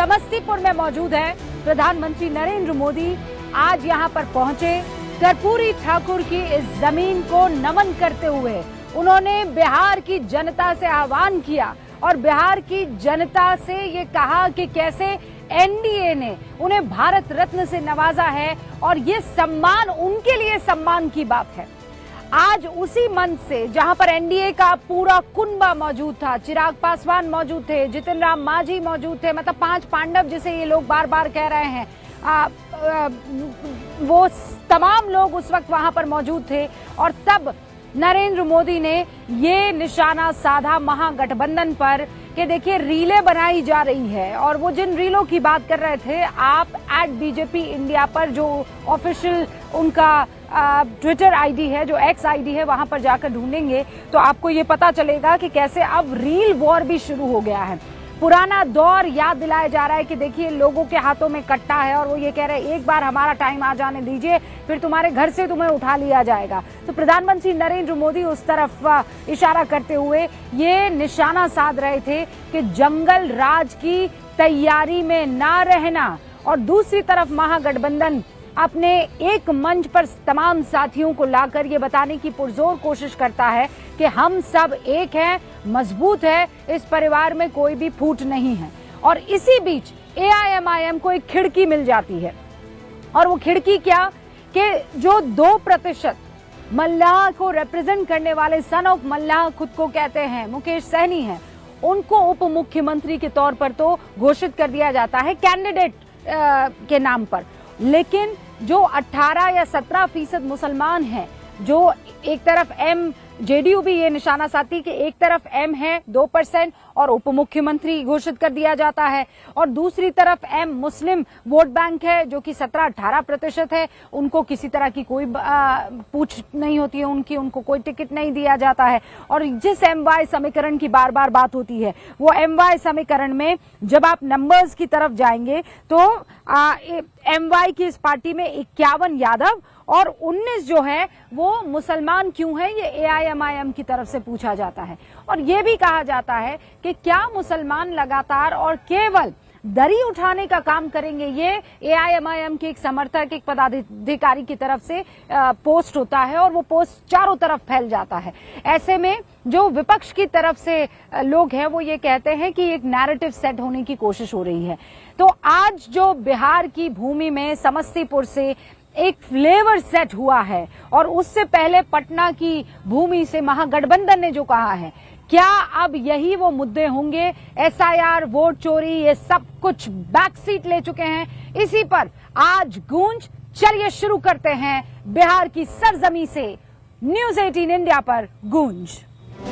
समस्तीपुर में मौजूद है। प्रधानमंत्री नरेंद्र मोदी आज यहां पर पहुंचे। कर्पूरी ठाकुर की इस जमीन को नमन करते हुए उन्होंने बिहार की जनता से आह्वान किया और बिहार की जनता से ये कहा कि कैसे एनडीए ने उन्हें भारत रत्न से नवाजा है और ये सम्मान उनके लिए सम्मान की बात है। आज उसी मंच से जहां पर एनडीए का पूरा कुनबा मौजूद था, चिराग पासवान मौजूद थे, जितिन राम मांझी मौजूद थे, मतलब 5 पांडव जिसे ये लोग बार बार कह रहे हैं, वो तमाम लोग उस वक्त वहां पर मौजूद थे। और तब नरेंद्र मोदी ने ये निशाना साधा महागठबंधन पर कि देखिए रीलें बनाई जा रही है। और वो जिन रीलों की बात कर रहे थे, आप @बीजेपी इंडिया पर जो ऑफिशियल उनका ट्विटर आईडी है, जो एक्स आईडी है, वहां पर जाकर ढूंढेंगे तो आपको ये पता चलेगा कि कैसे अब रील वॉर भी शुरू हो गया है। पुराना दौर याद दिलाया जा रहा है कि देखिए लोगों के हाथों में कट्टा है और वो ये कह रहे हैं एक बार हमारा टाइम आ जाने दीजिए, फिर तुम्हारे घर से तुम्हें उठा लिया जाएगा। तो प्रधानमंत्री नरेंद्र मोदी उस तरफ इशारा करते हुए ये निशाना साध रहे थे कि जंगल राज की तैयारी में ना रहना। और दूसरी तरफ महागठबंधन अपने एक मंच पर तमाम साथियों को लाकर ये बताने की पुरजोर कोशिश करता है कि हम सब एक हैं, मजबूत है, इस परिवार में कोई भी फूट नहीं है। और इसी बीच एआईएमआईएम को एक खिड़की मिल जाती है। और वो खिड़की क्या कि जो 2% मल्लाह को रिप्रेजेंट करने वाले सन ऑफ मल्लाह खुद को कहते हैं, मुकेश सहनी हैं, उनको उप मुख्यमंत्री के तौर पर तो घोषित कर दिया जाता है कैंडिडेट के नाम पर। लेकिन जो 18 या 17% मुसलमान हैं, जो एक तरफ जेडीयू भी ये निशाना साधी कि एक तरफ एम है 2% और उप मुख्यमंत्री घोषित कर दिया जाता है, और दूसरी तरफ एम मुस्लिम वोट बैंक है जो कि 17-18% है, उनको किसी तरह की कोई पूछ नहीं होती है उनको कोई टिकट नहीं दिया जाता है। और जिस MY समीकरण की बार बार बात होती है, वो MY समीकरण में जब आप नंबर्स की तरफ जाएंगे तो MY की इस पार्टी में 51 यादव और 19 जो है वो मुसलमान क्यों है, ये एआईएमआईएम की तरफ से पूछा जाता है। और ये भी कहा जाता है कि क्या मुसलमान लगातार और केवल दरी उठाने का काम करेंगे, ये एआईएमआईएम के एक समर्थक, एक पदाधिकारी की तरफ से पोस्ट होता है और वो पोस्ट चारों तरफ फैल जाता है। ऐसे में जो विपक्ष की तरफ से लोग हैं वो ये कहते हैं कि एक नैरेटिव सेट होने की कोशिश हो रही है। तो आज जो बिहार की भूमि में समस्तीपुर से एक फ्लेवर सेट हुआ है और उससे पहले पटना की भूमि से महागठबंधन ने जो कहा है, क्या अब यही वो मुद्दे होंगे? SIR, वोट चोरी, ये सब कुछ बैक सीट ले चुके हैं। इसी पर आज गूंज। चलिए शुरू करते हैं बिहार की सरजमी से न्यूज़ 18 इंडिया पर गूंज।